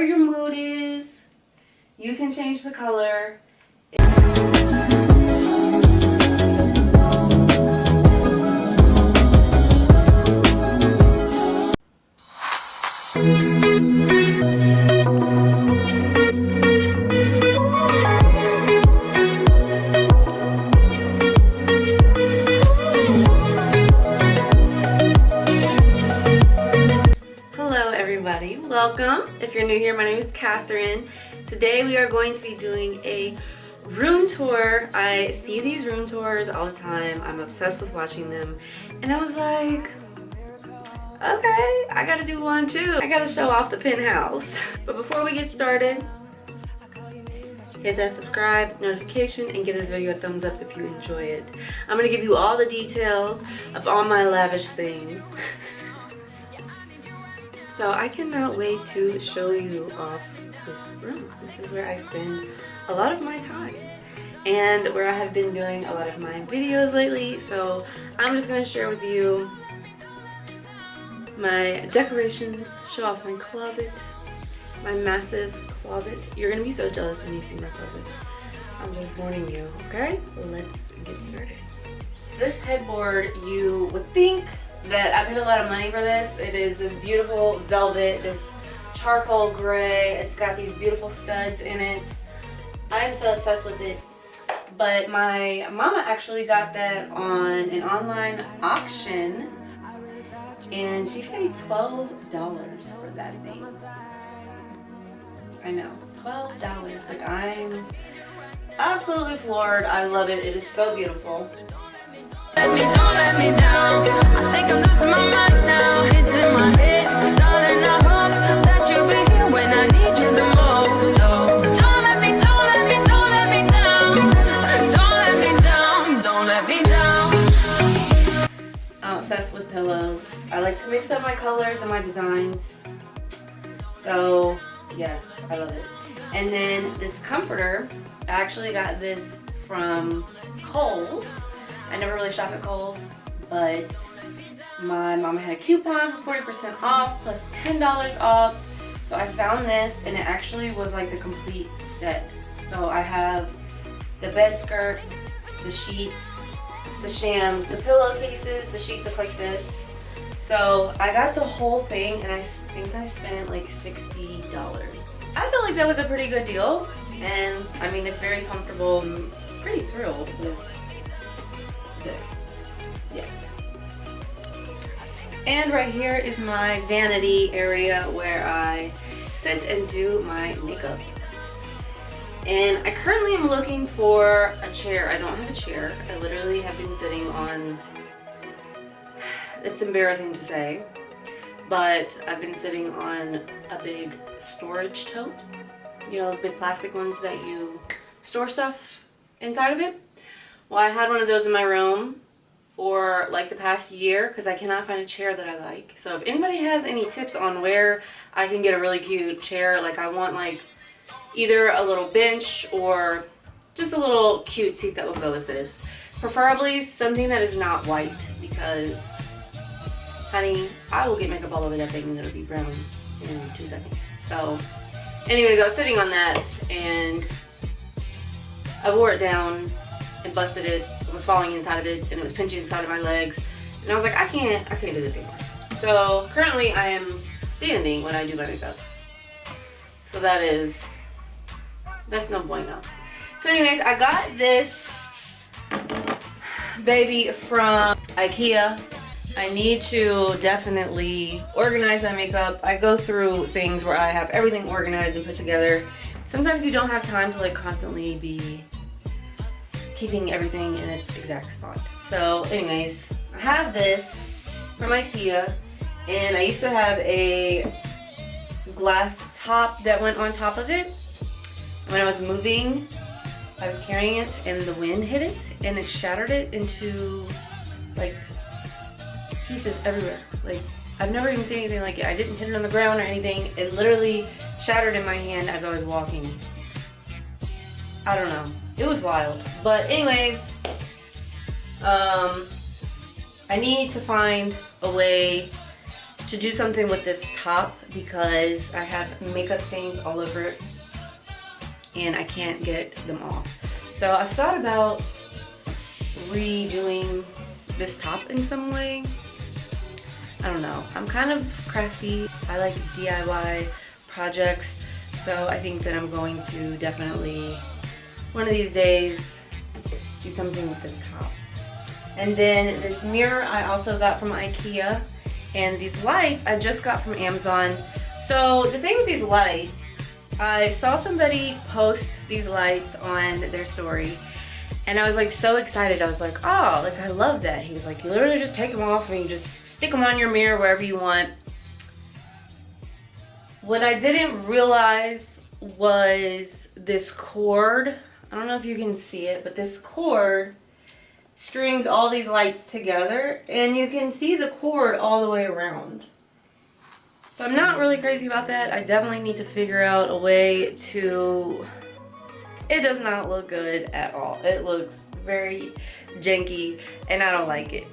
whatever your mood is, you can change the color. Welcome. If you're new here, my name is Catherine. Today we are going to be doing a room tour. I see these room tours all the time. I'm obsessed with watching them. And I was like, okay, I gotta do one too. I gotta show off the penthouse. But before we get started, hit that subscribe, notification, and give this video a thumbs up if you enjoy it. I'm gonna give you all the details of all my lavish things. So I cannot wait to show you off this room. This is where I spend a lot of my time and where I have been doing a lot of my videos lately. So I'm just going to share with you my decorations, show off my closet, my massive closet. You're going to be so jealous when you see my closet. I'm just warning you, okay? Let's get started. This headboard, you would think that I paid a lot of money for this. It is this beautiful velvet, this charcoal gray. It's got these beautiful studs in it. I am so obsessed with it. But my mama actually got that on an online auction, and she paid $12 for that thing. I know, $12. Like, I'm absolutely floored. I love it. It is so beautiful. Don't let me down. I think I'm losing my mind now. It's in my head, darling. I hope that you'll be here when I need you the most. So don't let me down. Don't let me down. I'm obsessed with pillows. I like to mix up my colors and my designs. So yes, I love it. And then this comforter, I actually got this from Kohl's. I never really shop at Kohl's, but my mama had a coupon for 40% off plus $10 off. So I found this, and it actually was like the complete set. So I have the bed skirt, the sheets, the shams, the pillowcases. The sheets look like this. So I got the whole thing, and I think I spent like $60. I feel like that was a pretty good deal, and I mean, it's very comfortable. I'm pretty thrilled with this. Yes. And right here is my vanity area where I sit and do my makeup. And I currently am looking for a chair. I don't have a chair. I literally have been sitting on, it's embarrassing to say, but I've been sitting on a big storage tote. You know, those big plastic ones that you store stuff inside of it. Well, I had one of those in my room for like the past year because I cannot find a chair that I like. So if anybody has any tips on where I can get a really cute chair, like I want like either a little bench or just a little cute seat that will go with this. Preferably something that is not white because, honey, I will get makeup all over that thing and it'll be brown in 2 seconds. So anyways, I was sitting on that and I wore it down and busted it. It was falling inside of it and it was pinching inside of my legs, and I was like, I can't do this anymore. So currently I am standing when I do my makeup, so that's no bueno. So anyways, I got this baby from IKEA. I need to definitely organize my makeup. I go through things where I have everything organized and put together. Sometimes you don't have time to like constantly be keeping everything in its exact spot. So anyways, I have this from IKEA, and I used to have a glass top that went on top of it. When I was moving, I was carrying it and the wind hit it and it shattered it into like pieces everywhere. Like, I've never even seen anything like it. I didn't hit it on the ground or anything. It literally shattered in my hand as I was walking. I don't know. It was wild. But anyways, I need to find a way to do something with this top because I have makeup stains all over it and I can't get them off. So I've thought about redoing this top in some way. I don't know. I'm kind of crafty. I like DIY projects. So I think that I'm going to definitely, one of these days, do something with this top. And then this mirror I also got from IKEA. And these lights I just got from Amazon. So the thing with these lights, I saw somebody post these lights on their story. And I was like so excited. I was like, oh, like I love that. He was like, you literally just take them off and you just stick them on your mirror wherever you want. What I didn't realize was this cord. I don't know if you can see it, but this cord strings all these lights together and you can see the cord all the way around. So I'm not really crazy about that. I definitely need to figure out a way to... It does not look good at all. It looks very janky and I don't like it.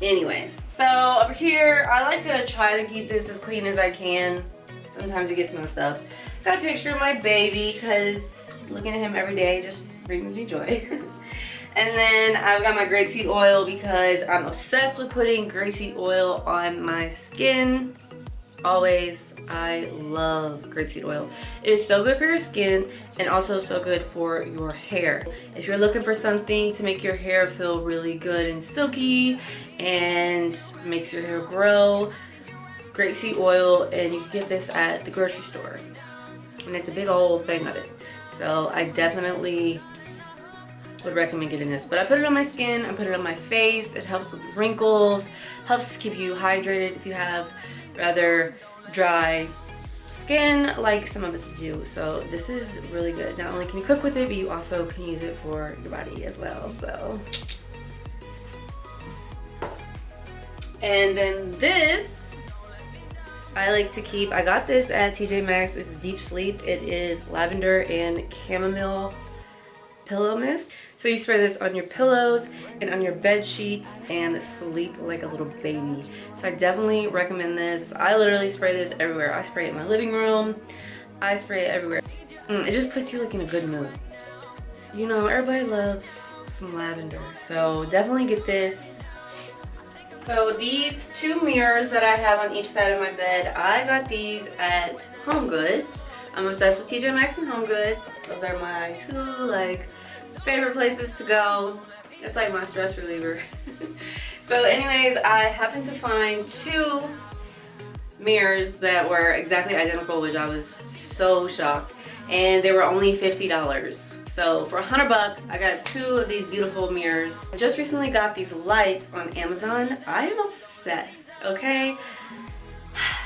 Anyways, so over here, I like to try to keep this as clean as I can. Sometimes it gets messed up. Got a picture of my baby because looking at him every day just brings me joy. And then I've got my grapeseed oil because I'm obsessed with putting grapeseed oil on my skin. Always, I love grapeseed oil. It is so good for your skin and also so good for your hair. If you're looking for something to make your hair feel really good and silky and makes your hair grow, grapeseed oil, and you can get this at the grocery store. And it's a big old thing of it. So I definitely would recommend getting this. But I put it on my skin, I put it on my face. It helps with wrinkles, helps keep you hydrated if you have rather dry skin like some of us do. So this is really good. Not only can you cook with it, but you also can use it for your body as well. So, and then this I like to keep. I got this at TJ Maxx. This is Deep Sleep. It is lavender and chamomile pillow mist. So you spray this on your pillows and on your bed sheets and sleep like a little baby. So I definitely recommend this. I literally spray this everywhere. I spray it in my living room. I spray it everywhere. It just puts you like in a good mood. You know, everybody loves some lavender. So definitely get this. So these two mirrors that I have on each side of my bed, I got these at HomeGoods. I'm obsessed with TJ Maxx and HomeGoods. Those are my two favorite places to go. It's like my stress reliever. So anyways, I happened to find two mirrors that were exactly identical, which I was so shocked. And they were only $50. So for $100, I got two of these beautiful mirrors. I just recently got these lights on Amazon. I am obsessed, okay?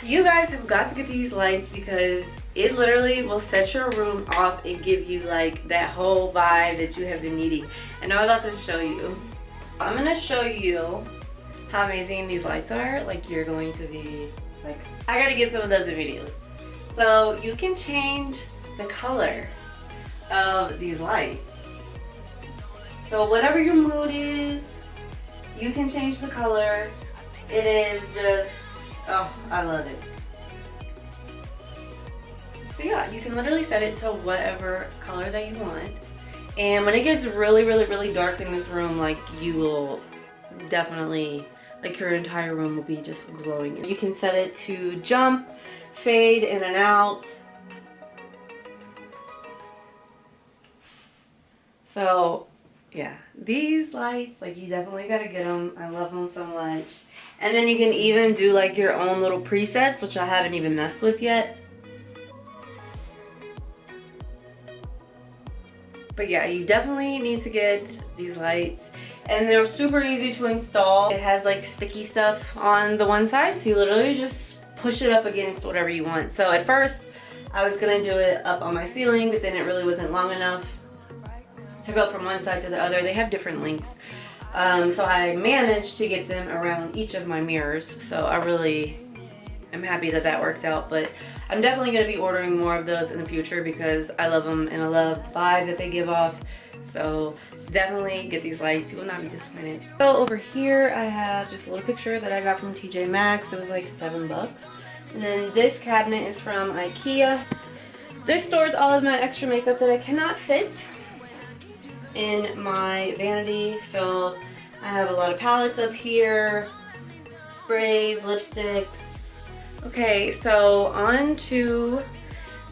You guys have got to get these lights because it literally will set your room off and give you like that whole vibe that you have been needing. And I'm about to show you. I'm gonna show you how amazing these lights are. Like, you're going to be like, I gotta get some of those immediately. So you can change the color of these lights. So whatever your mood is, you can change the color. It is just, oh, I love it. So yeah, you can literally set it to whatever color that you want. And when it gets really, really, really dark in this room, like, you will definitely, like, your entire room will be just glowing. You can set it to jump, fade in and out. So yeah, these lights, like, you definitely gotta get them. I love them so much. And then you can even do like your own little presets, which I haven't even messed with yet. But yeah, you definitely need to get these lights. And they're super easy to install. It has like sticky stuff on the one side, so you literally just push it up against whatever you want. So at first, I was gonna do it up on my ceiling, but then it really wasn't long enough to go from one side to the other. They have different lengths. So I managed to get them around each of my mirrors. So I really I'm happy that that worked out, but I'm definitely going to be ordering more of those in the future because I love them and I love the vibe that they give off. So definitely get these lights, you will not be disappointed. So over here I have just a little picture that I got from TJ Maxx. It was like $7. And then this cabinet is from IKEA. This stores all of my extra makeup that I cannot fit in my vanity. So I have a lot of palettes up here, sprays, lipsticks. Okay, so on to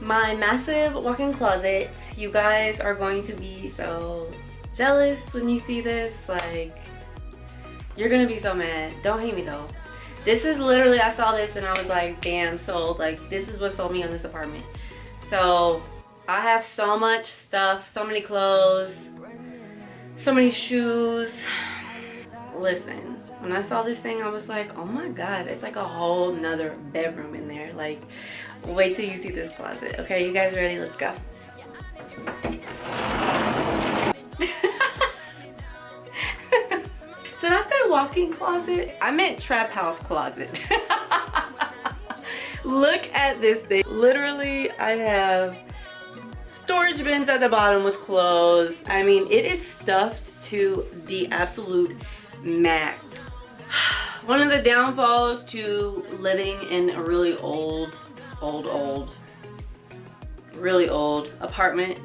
my massive walk-in closet. You guys are going to be so jealous when you see this. Like, you're gonna be so mad. Don't hate me though. This is literally, I saw this and I was like, damn, sold. Like, this is what sold me on this apartment. So I have so much stuff, so many clothes, so many shoes. Listen, when I saw this thing, I was like, oh my god, it's like a whole nother bedroom in there. Like, wait till you see this closet. Okay, you guys ready? Let's go. Did I say walk-in closet? I meant trap house closet. Look at this thing. Literally, I have storage bins at the bottom with clothes. I mean, it is stuffed to the absolute max. One of the downfalls to living in a really really old apartment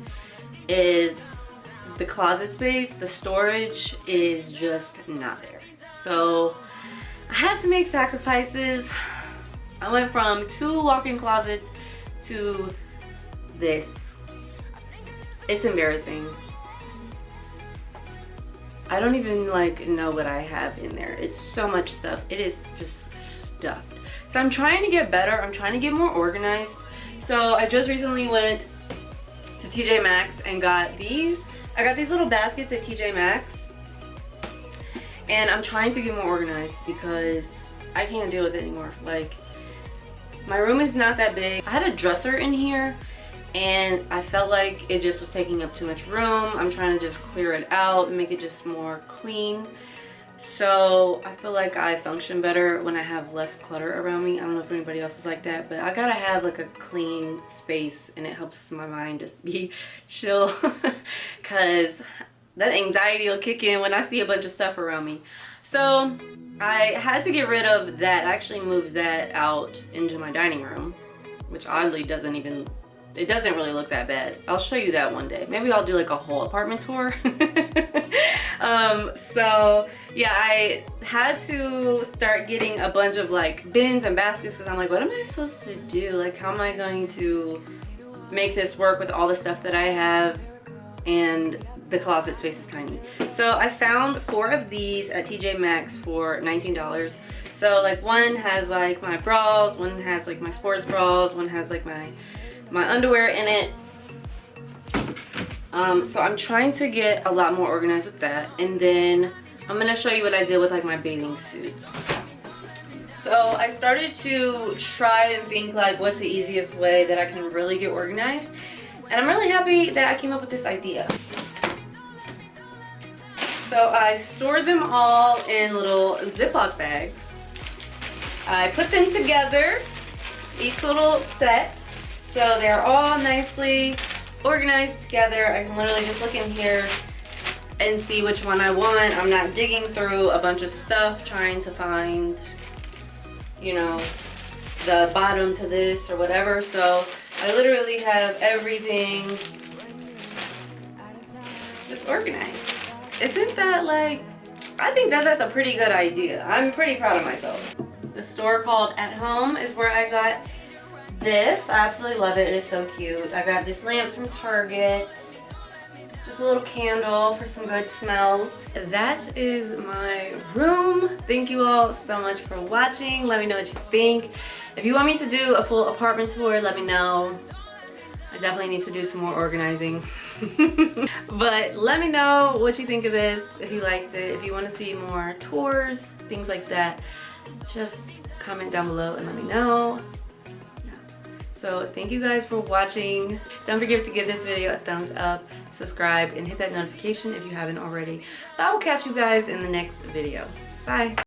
is the closet space. The storage is just not there. So I had to make sacrifices. I went from 2 walk-in closets to this. It's embarrassing. I don't even like know what I have in there. It's so much stuff. It is just stuffed. So I'm trying to get better. I'm trying to get more organized. So I just recently went to TJ Maxx and got these. I got these little baskets at TJ Maxx. And I'm trying to get more organized because I can't deal with it anymore. Like, my room is not that big. I had a dresser in here and I felt like it just was taking up too much room. I'm trying to just clear it out and make it just more clean. So I feel like I function better when I have less clutter around me. I don't know if anybody else is like that, but I gotta have like a clean space and it helps my mind just be chill because that anxiety will kick in when I see a bunch of stuff around me. So I had to get rid of that. I actually moved that out into my dining room, which oddly doesn't really look that bad. I'll show you that one day. Maybe I'll do like a whole apartment tour. So yeah, I had to start getting a bunch of like bins and baskets because I'm like, what am I supposed to do? Like, how am I going to make this work with all the stuff that I have? And the closet space is tiny. So I found 4 of these at TJ Maxx for $19. So like one has like my bras, one has like my sports bras, one has like my underwear in it. So I'm trying to get a lot more organized with that, and then I'm gonna show you what I did with like my bathing suits. So I started to try and think like, what's the easiest way that I can really get organized, and I'm really happy that I came up with this idea. So I stored them all in little Ziploc bags. I put them together, each little set. So they're all nicely organized together. I can literally just look in here and see which one I want. I'm not digging through a bunch of stuff trying to find, you know, the bottom to this or whatever. So I literally have everything just organized. Isn't that like, I think that that's a pretty good idea. I'm pretty proud of myself. The store called At Home is where I got this. I absolutely love it. It is so cute. I got this lamp from Target. Just a little candle for some good smells. That is my room. Thank you all so much for watching. Let me know what you think. If you want me to do a full apartment tour, let me know. I definitely need to do some more organizing. But let me know what you think of this, if you liked it, if you want to see more tours, things like that. Just comment down below and let me know. So thank you guys for watching. Don't forget to give this video a thumbs up, subscribe, and hit that notification if you haven't already. But I will catch you guys in the next video. Bye.